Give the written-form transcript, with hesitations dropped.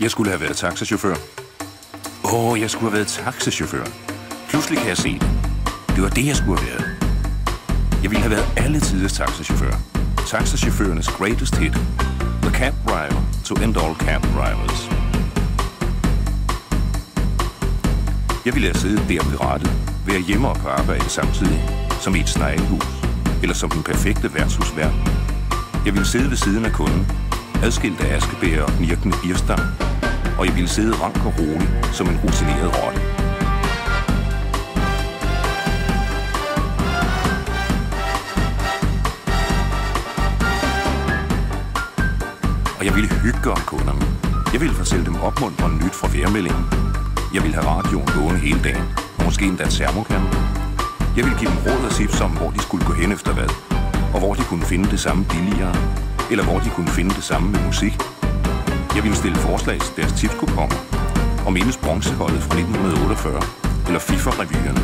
Jeg skulle have været taxachauffør. Jeg skulle have været taxachauffør. Pludselig kan jeg se det. Det var det, jeg skulle have været. Jeg ville have været alle tiders taxachauffør. Taxachaufførernes greatest hit. The cab driver to end all cab drivers. Jeg ville have siddet der ved rattet, være hjemme og på arbejde samtidig, som i et sneglehus, eller som den perfekte værtshusvært. Jeg ville sidde ved siden af kunden, adskilt af askebæger og knirkende birstang, og jeg ville sidde rank og rolig som en rutineret rotte. Og jeg ville hygge om kunderne. Jeg ville fortælle dem opmuntrende nyt fra vejrmeldingen. Jeg ville have radioen gående hele dagen, og måske endda termokanden. Jeg ville give dem råd og tips om, hvor de skulle gå hen efter hvad, og hvor de kunne finde det samme billigere, eller hvor de kunne finde det samme med musik. Jeg ville stille forslag til deres tipskuponer, og mindes bronzeholdet fra 1948, eller FIFA-revyerne.